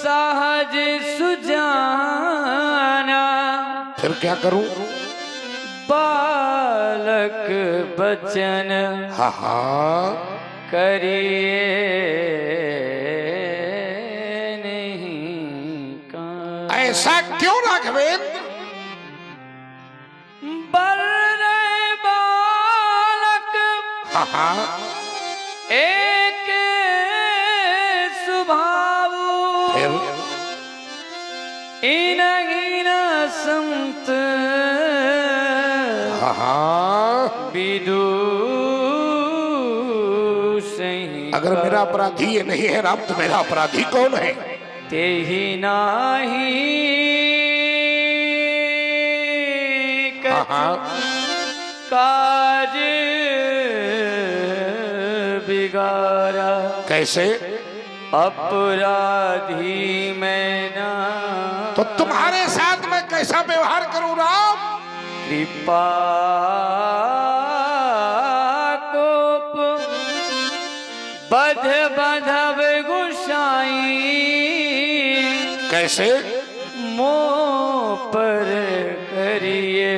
सहज सुजाना। फिर क्या करूं? बालक बचन हाँ हाँ करिए नहीं का। ऐसा क्यों राघवेंद्र? बर रहे बालक हाँ हाँ एक स्वभाव। फिर इनहीन संत हाँ हाँ विदुष ही। अगर मेरा अपराधी ये नहीं है राम तो मेरा अपराधी कौन है? ते ही नाही हाँ हाँ काज बिगाड़ा। कैसे? अपराधी मैं ना। तो तुम्हारे साथ मैं कैसा व्यवहार करूं राम? कृपा कोप बध बधब गुसाई। कैसे? मोह पर करिए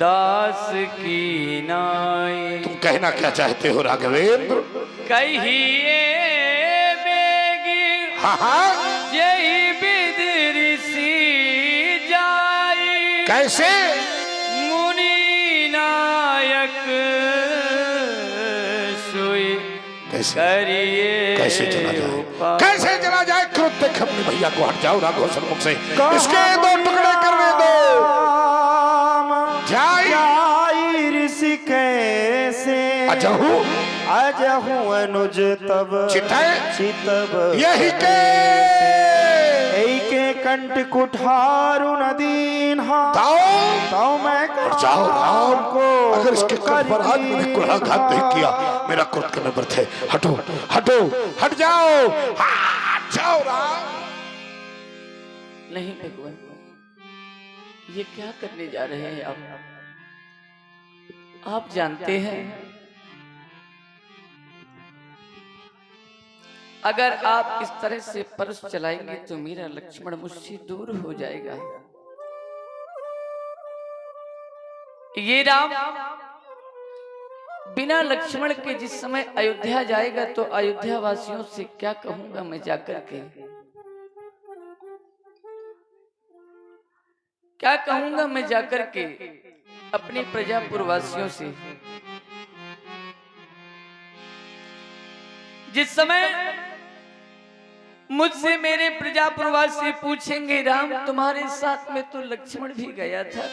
दास की नाई। तुम कहना क्या चाहते हो राघवेंद्र? कहिए बेगी हाँ हाँ यही बिदरिसी जाई। कैसे? मुनि नायक सोई कैसे? करिए कैसे चला जाए? कैसे चला जाए? क्रोध देख अपने भैया को। हट जाओ राघव सन्मुख से, इसके दो टुकड़े करने दो। जाई ऋषि कैसे अजहू अजहू अनुज तब चितब यही के कंठ कुठारु नदीन तो मैं जाओ राम को अगर इसके कंठ पर आज मैंने कुठाघात नहीं किया मेरा क्रोध करने पर थे। हटो हटो हट जाओ, हट जाओ राम। नहीं भगवान, ये क्या करने जा रहे हैं आप जानते हैं अगर आप इस तरह से परस चलाएंगे तो मेरा लक्ष्मण मुझसे दूर हो जाएगा। ये राम बिना लक्ष्मण के जिस समय अयोध्या जाएगा तो अयोध्या वासियों से क्या कहूंगा मैं जाकर के? क्या कहूंगा मैं जाकर के अपने प्रजापुरवासियों से? जिस समय मुझसे मेरे प्रजापुरवासी पूछेंगे राम तुम्हारे साथ में तो लक्ष्मण भी गया था,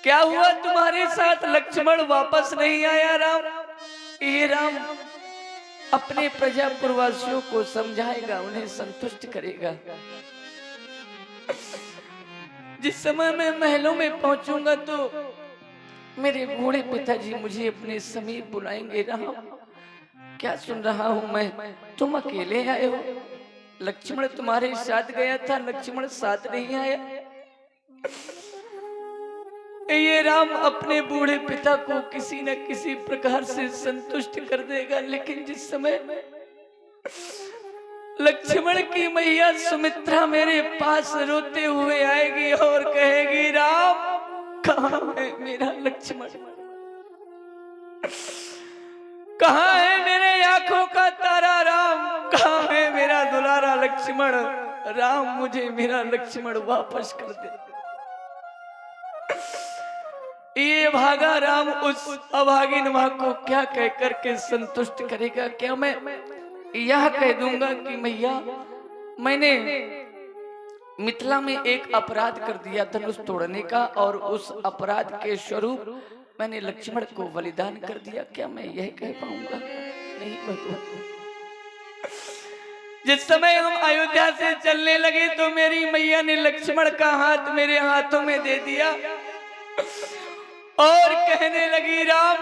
क्या हुआ तुम्हारे साथ लक्ष्मण वापस नहीं आया? राम ये राम अपने प्रजापुरवासियों को समझाएगा, उन्हें संतुष्ट करेगा। जिस समय मैं महलों में पहुंचूंगा तो मेरे बूढ़े पिताजी मुझे अपने समीप बुलाएंगे। राम क्या सुन रहा हूं मैं, तुम अकेले आए हो, लक्ष्मण तुम्हारे साथ गया था, लक्ष्मण साथ नहीं आया। ये राम अपने बूढ़े पिता को किसी न किसी प्रकार से संतुष्ट कर देगा। लेकिन जिस समय लक्ष्मण की मैया सुमित्रा मेरे पास रोते हुए आएगी और कहेगी राम कहाँ है मेरा लक्ष्मण, कहाँ है मेरे आंखों का तारा राम, कहाँ है मेरा दुलारा लक्ष्मण, राम मुझे मेरा लक्ष्मण वापस कर दे। ये भागा राम उस अभागिन मां को क्या कह करके संतुष्ट करेगा? क्या मैं यह कह दूंगा कि मैया मैंने मिथिला में एक अपराध कर दिया धनुष तोड़ने का और उस अपराध के स्वरूप मैंने लक्ष्मण को बलिदान कर दिया, क्या मैं यह कह पाऊंगा? नहीं भगवान। जिस समय हम अयोध्या से चलने लगे तो मेरी मैया ने लक्ष्मण का हाथ मेरे हाथों में दे दिया और कहने लगी राम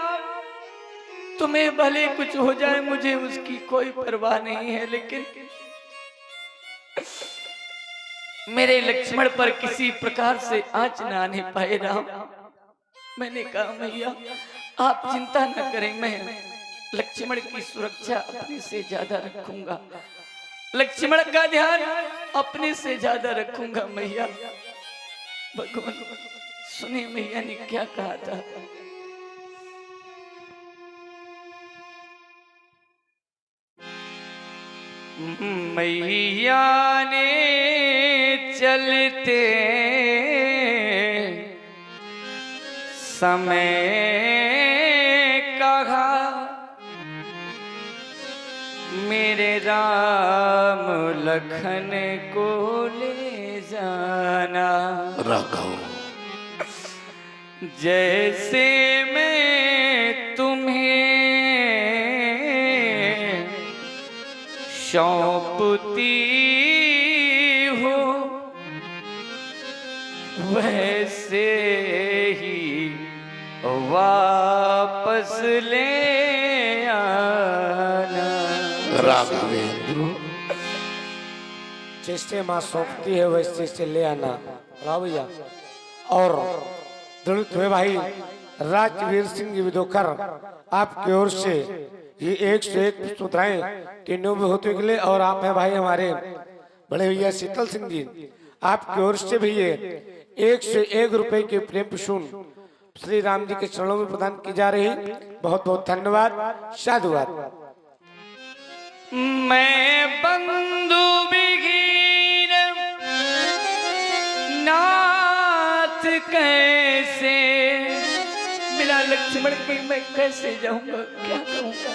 तुम्हें भले कुछ हो जाए मुझे उसकी कोई परवाह नहीं है, लेकिन मेरे लक्ष्मण पर किसी प्रकार से आंच न आने पाए। राम मैंने कहा मैया आप चिंता न करें, लक्ष्मण की सुरक्षा अपने से ज्यादा रखूंगा, लक्ष्मण का ध्यान अपने से ज्यादा रखूंगा मैया। भगवान सुने मैया ने क्या कहा था। मैया ने चलते समय कहा मेरे राम लखन को ले जाना। राघव जैसे मैं तुम्हें सौंपती हूँ वैसे ही वापस ले आना। राघवेंद्र जैसे माँ सौंपती है वैसे से ले आना। राव भैया और दलित हुए भाई राजवीर सिंह जी विदोकर आपकी ओर से ये 101 सुधाएं तीनों में होते के लिए, और आप हैं भाई हमारे बड़े भैया शीतल सिंह जी, आपकी ओर से भी ये 101 रुपए के प्रेम पुष्प श्री राम जी के चरणों में प्रदान की जा रही। बहुत बहुत धन्यवाद, साधुवाद। मैं बंधु विहीन नाथ कैसे, बिना लक्ष्मण के मैं कैसे जाऊंगा, क्या कहूंगा।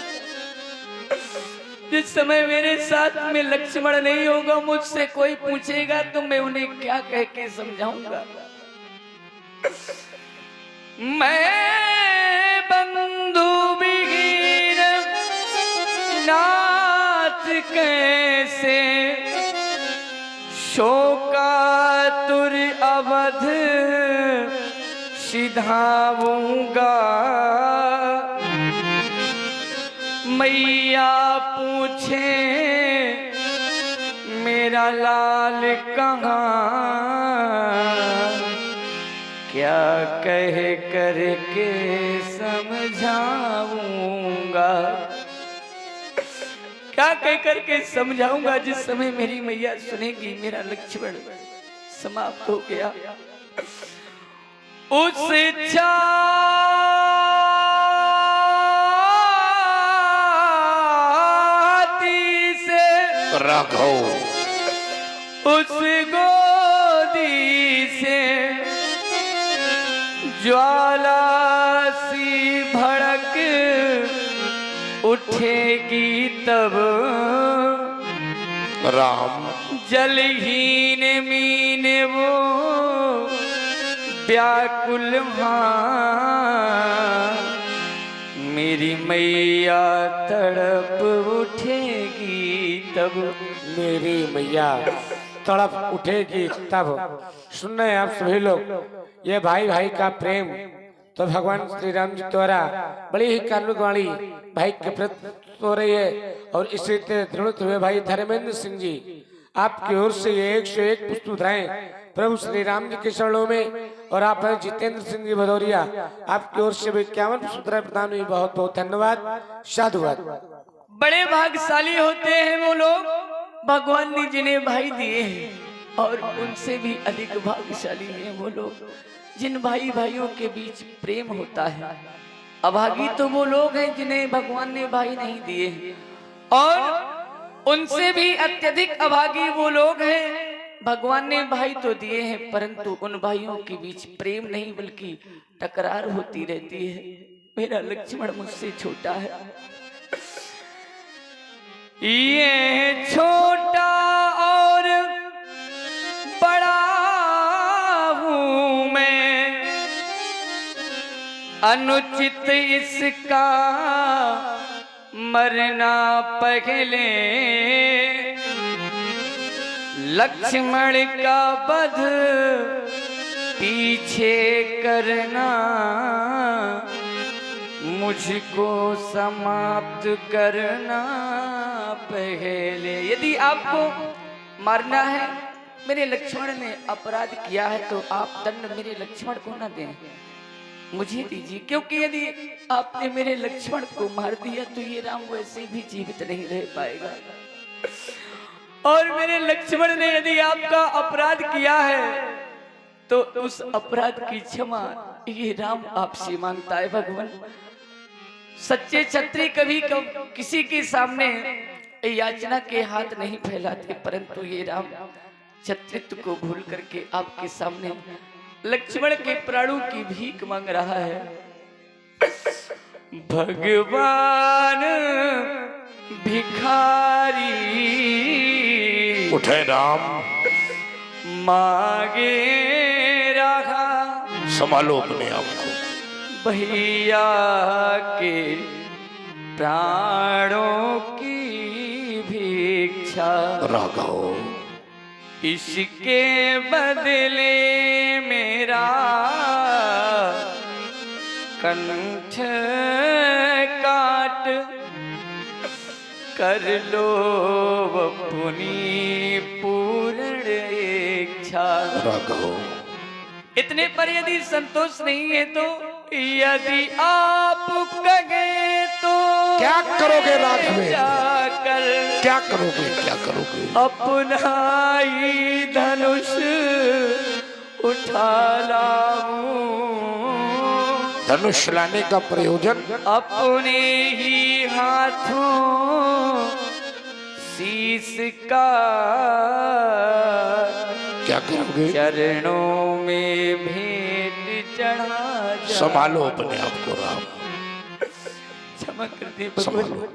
जिस समय मेरे साथ में लक्ष्मण नहीं होगा, मुझसे कोई पूछेगा तो मैं उन्हें क्या कह के समझाऊंगा। मैं बंधु विहीन नाथ कैसे, शोकातुर अवध सिधाऊंगा। मैया पूछे मेरा लाल कहाँ, क्या कह करके समझाऊंगा, क्या कह करके समझाऊंगा। जिस समय मेरी मैया सुनेगी मेरा लक्ष्मण समाप्त हो गया। उस छाती से राघव उस गोदी से ज्वाला सी भड़क उठेगी तब, राम जलहीन मीन वो व्याकुल मां, मेरी मैया तड़प उठेगी तब। मेरी मैया तड़प उठेगी तब। सुन रहे हैं आप सभी लोग, ये भाई भाई का प्रेम तो भगवान श्री राम जी द्वारा बड़ी ही कानून वाली भाई के प्रति हो रही है। और इसी तरह दृढ़ हुए भाई धर्मेंद्र सिंह जी, आपकी ओर से ये 101 पुष्प उतराएं प्रभु श्री राम जी के चरणों में। और आप हैं जितेंद्र सिंह जी भदौरिया, आपकी ओर से 51 पुष्प उतराएं प्रदान हुई। बहुत बहुत धन्यवाद, साधुवाद। बड़े भाग्यशाली होते हैं वो लोग भगवान ने जिन्हें भाई दिए हैं, और उनसे भी अधिक भाग्यशाली हैं वो लोग जिन भाई भाइयों के बीच प्रेम होता है। अभागी तो वो लोग हैं जिन्हें भगवान ने भाई नहीं दिए, और उनसे भी अत्यधिक अभागी वो लोग हैं भगवान ने भाई तो दिए हैं परंतु उन भाइयों के बीच प्रेम नहीं बल्कि टकरार होती रहती है। मेरा लक्ष्मण मुझसे छोटा है, ये छोटा और बड़ा हूं मैं, अनुचित इसका मरना पहले, लक्ष्मण का वध पीछे करना, मुझको समाप्त करना पहले। यदि आपको मारना है, मेरे लक्ष्मण ने अपराध किया है तो आप दंड मेरे लक्ष्मण को न दें, मुझे दीजिए, क्योंकि यदि आपने मेरे लक्ष्मण को मार दिया तो ये राम वैसे भी जीवित नहीं रह पाएगा, और मेरे लक्ष्मण ने यदि आपका अपराध किया है तो उस अपराध की क्षमा ये राम आपसे मांगता है। भगवान, सच्चे क्षत्रिय कभी किसी के सामने याचना के हाथ नहीं फैलाते, परंतु ये राम क्षत्रित्व को भूल करके आपके सामने लक्ष्मण के प्राणों की भीख मांग रहा है। भगवान भिखारी उठे राम, मांगे रहा, संभालो अपने आप को। भैया के प्राणों की भिक्षा, राघव इसके बदले मेरा कंठ काट कर लो अपनी पूर्ण इच्छा। राघव इतने पर यदि संतोष नहीं है तो यदि आप कहे तो क्या करोगे राघव? जाकर क्या करोगे, क्या करोगे? अपना ही धनुष उठा लाऊं, धनुष लाने का प्रयोजन अपने ही हाथों शीश का क्या करोगे? चरणों में भेंट चढ़ा जा। संभालो अपने आप को राम, क्षमा कर दे संभालो, भगवान,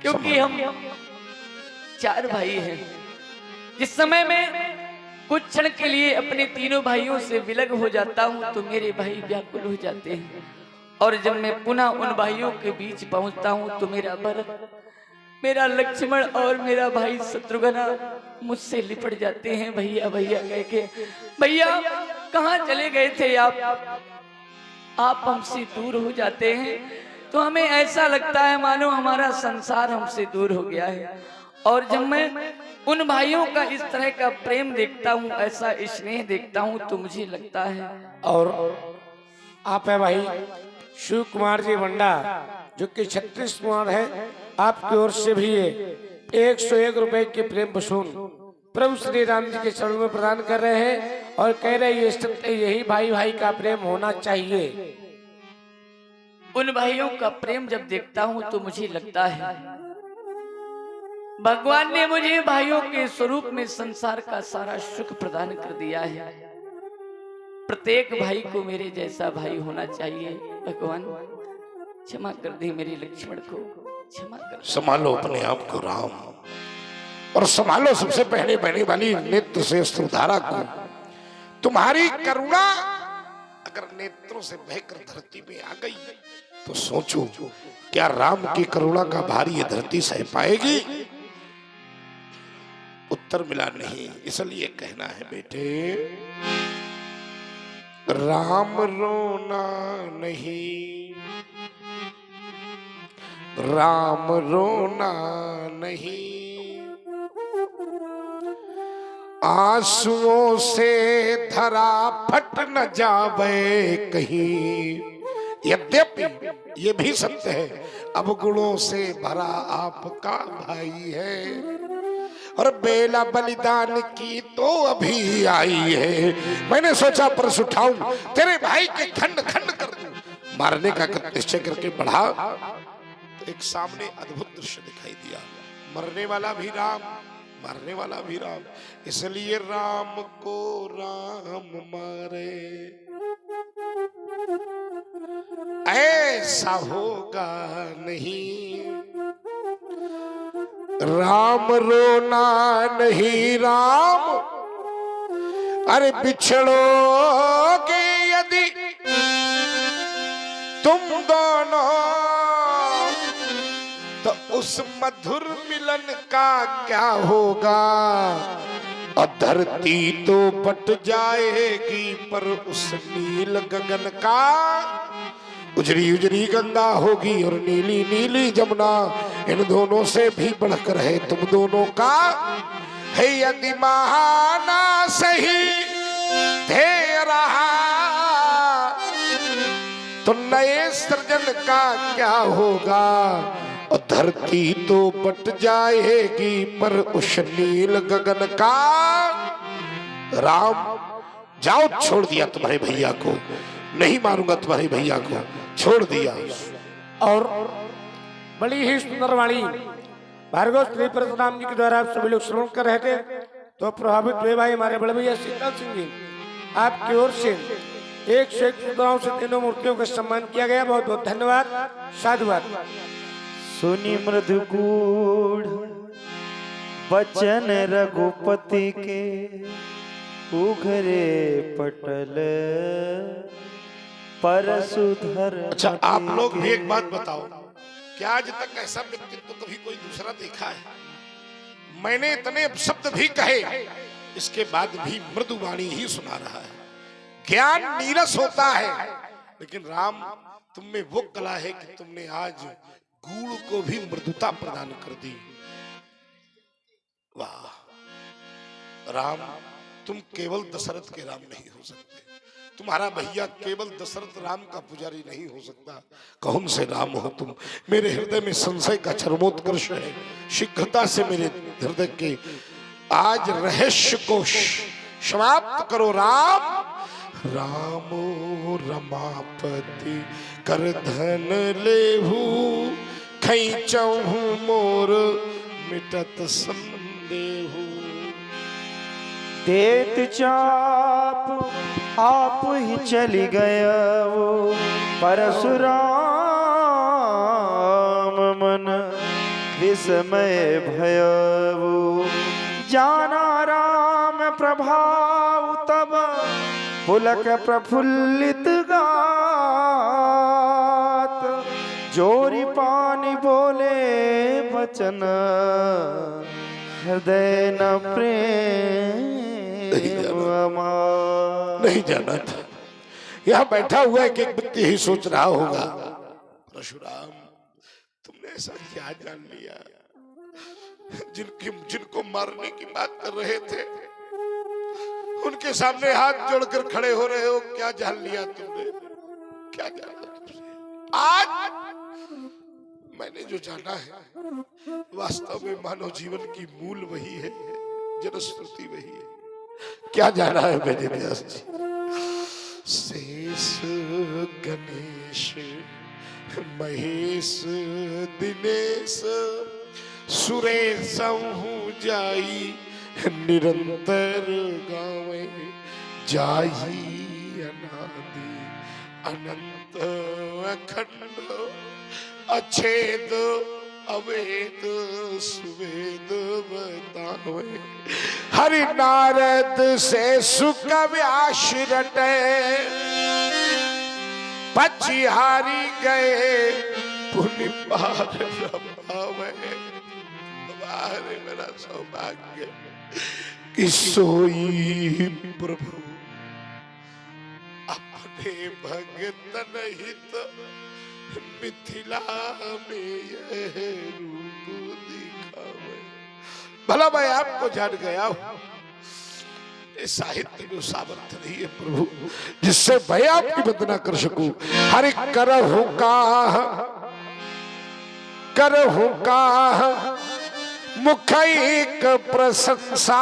क्योंकि हम 4 भाई हैं। जिस समय में कुछ क्षण के लिए अपने तीनों भाइयों से विलग हो जाता हूँ तो मेरे भाई व्याकुल हो जाते हैं, और जब मैं पुनः उन भाइयों के बीच पहुंचता हूँ तो मेरा भरत, मेरा लक्ष्मण और मेरा भाई शत्रुघ्न मुझसे लिपट जाते हैं। भैया भैया कह के, भैया कहाँ चले गए थे आप हमसे दूर हो जाते हैं तो हमें ऐसा लगता है मानो हमारा संसार हमसे दूर हो गया है। और जब मैं उन भाइयों का इस तरह का प्रेम देखता हूँ, ऐसा स्नेह देखता हूँ तो मुझे लगता है। और आप है भाई शिव कुमार जी बंडा, जो कि 36 कुमार है, आपकी ओर से भी ये 101 रुपए के प्रेम वसूल प्रभु श्री राम जी के चरणों में प्रदान कर रहे हैं, और कह रहे हैं ये सत्य, यही भाई भाई का प्रेम होना चाहिए। उन भाइयों का प्रेम जब देखता हूँ तो मुझे लगता है भगवान ने मुझे भाइयों के स्वरूप में संसार का सारा सुख प्रदान कर दिया है। प्रत्येक भाई को मेरे जैसा भाई होना चाहिए। भगवान क्षमा कर दी मेरे लक्ष्मण को, क्षमा कर। संभालो अपने आप को राम, और संभालो सबसे पहले बहने वाली नेत्र से अश्रुधारा को। तुम्हारी करुणा अगर नेत्रों से बहकर धरती में आ गई तो सोचो क्या राम की करुणा का भार ये धरती सह पाएगी? उत्तर मिला नहीं, इसलिए कहना है बेटे, राम रोना नहीं, राम रोना नहीं, आंसुओं से धरा फट न जावे कहीं। यद्यपि ये भी सत्य है अवगुणों से भरा आपका भाई है, और बेला बलिदान की तो अभी आई है। मैंने सोचा परस उठाऊं तेरे भाई के खंड खंड कर दूं, मारने का निश्चय करके बढ़ा तो एक सामने अद्भुत दृश्य दिखाई दिया। मरने वाला भी राम, मारने वाला भी राम, इसलिए राम को राम मारे ऐसा होगा नहीं। राम रोना नहीं राम, अरे बिछड़ोगे यदि तुम दोनों तो उस मधुर मिलन का क्या होगा। और धरती तो बट जाएगी पर उस नील गगन का उजरी उजरी गंगा होगी और नीली नीली जमुना, इन दोनों से भी बढ़कर है तुम दोनों का है यदि महाना सही थे रहा तो नए सृजन का क्या होगा। और धरती तो बट जाएगी पर उस नील गगन का। राम जाओ, छोड़ दिया तुम्हारे भैया को, नहीं मारूंगा तुम्हारे भैया को, छोड़ दिया। और बड़ी ही सुंदर वाणी भार्गव श्री परशुराम जी के द्वारा आप सभी लोग श्रवण कर रहे थे, तो प्रभावित हुए भाई हमारे बड़े भैया शीतल सिंह जी, आपकी ओर से 101 मुद्राओं से तीनों मूर्तियों का सम्मान किया गया। बहुत बहुत धन्यवाद, साधुवाद। सुनी मृदुगूढ़ बचन रघुपति के, उघरे पटल परशुधर। अच्छा, आप लोग भी एक बात बताओ, क्या आज तक ऐसा व्यक्तित्व कभी कोई दूसरा देखा है? मैंने इतने शब्द भी कहे, इसके बाद भी मृदुवाणी ही सुना रहा है। ज्ञान नीरस होता है, लेकिन राम तुम में वो कला है कि तुमने आज गूढ़ को भी मृदुता प्रदान कर दी। वाह राम, तुम केवल दशरथ के राम नहीं हो सकते, तुम्हारा भैया केवल दशरथ राम का पुजारी नहीं हो सकता। कौन से राम हो तुम? मेरे हृदय में संशय का चरमोत्कर्ष है। शीघ्रता से मेरे हृदय के आज रहस्य को समाप्त करो। राम रामो रमापति कर धन लेहू, खैचहु मोर मिटत संदेहू। देत चाप आप ही चली गया वो परशुराम, मन विस्मय भयऊ। जाना राम प्रभाव तब पुलक प्रफुल्लित गात, जोरी पानी बोले वचन हृदय न प्रेम। नहीं जाना था। यहाँ बैठा हुआ एक एक व्यक्ति ही सोच रहा होगा, परशुराम तुमने ऐसा क्या जान लिया? जिनको मारने की बात कर रहे थे, उनके सामने हाथ जोड़कर खड़े हो रहे हो। क्या जान लिया तुमने? क्या जाना तुमने? आज मैंने जो जाना है, वास्तव में मानव जीवन की मूल वही है, जनश्रुति वही है। क्या जाना है मैंने व्यास जी? शेष गणेश महेश दिनेश सुरेश जाई, निरंतर गावे जाही अनादि अनंत अखंड, अछेद अवेद सुवेद बतावे। हरि नारद से सुख व्यास रटे, पचिहारी गए पुनि पार रमावे। मेरा सौभाग्य कि सोई प्रभु अपने भगतन हित, मिथिला में यह रूप दिखावे। भला मैं आपको जान गया हूं, इस साहित्य में सामर्थ्य नहीं है प्रभु जिससे मैं आपकी वंदना कर सकूं। हरि करहु का मुख एक प्रशंसा,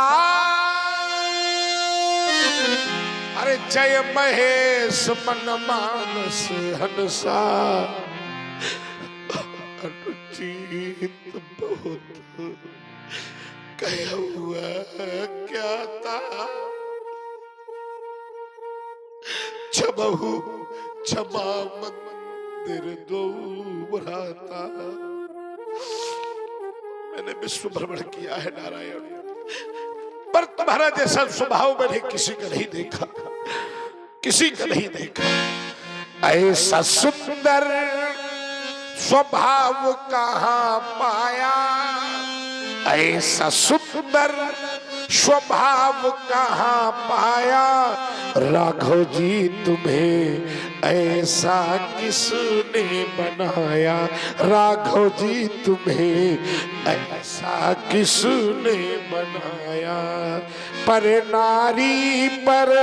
अरे जय महेश मन मानस हंसा। अनुचित बहुत कह हुआ क्या था, छबहु क्षमा मंदिर दो भ्राता। मैंने विश्व भ्रमण किया है नारायण, पर तुम्हारा जैसा स्वभाव मैंने किसी का नहीं देखा, किसी का नहीं देखा। ऐसा सुंदर स्वभाव कहाँ पाया, ऐसा सुंदर स्वभाव कहाँ पाया। राघव जी तुम्हें ऐसा किसने बनाया, राघव जी तुम्हें ऐसा किसने बनाया। पर नारी पर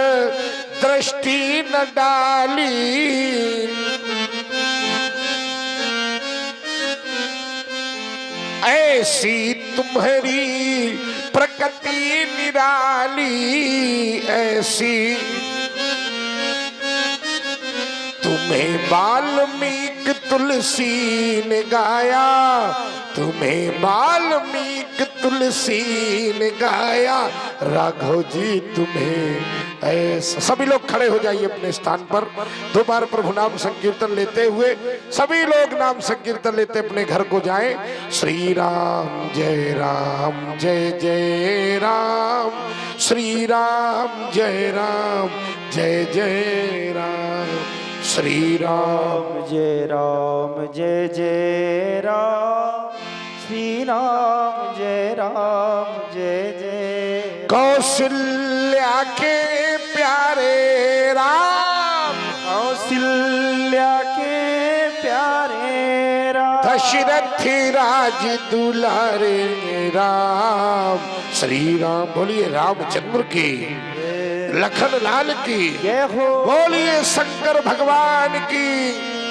दृष्टि न डाली, ऐसी तुम्हारी प्रकृति निराली, ऐसी तुम्हें वाल्मीकि तुलसी ने गाया, तुम्हें वाल्मीकि तुलसी ने गाया, राघव जी तुम्हें ऐसा। सभी लोग खड़े हो जाइए अपने स्थान पर। दो बार प्रभु नाम संकीर्तन लेते हुए सभी लोग नाम संकीर्तन लेते अपने घर को जाएं। श्री राम जय राम, श्री राम जय जय राम, श्री राम जय राम जय जय राम, श्री राम जय जय। कौशल्या के प्यारे राम, कौशल्या के प्यारे राम, दशरथ राज दुलारे राम। श्री राम बोलिए रामचंद्र की, लखन लाल की, जय हो। बोलिए शंकर भगवान की।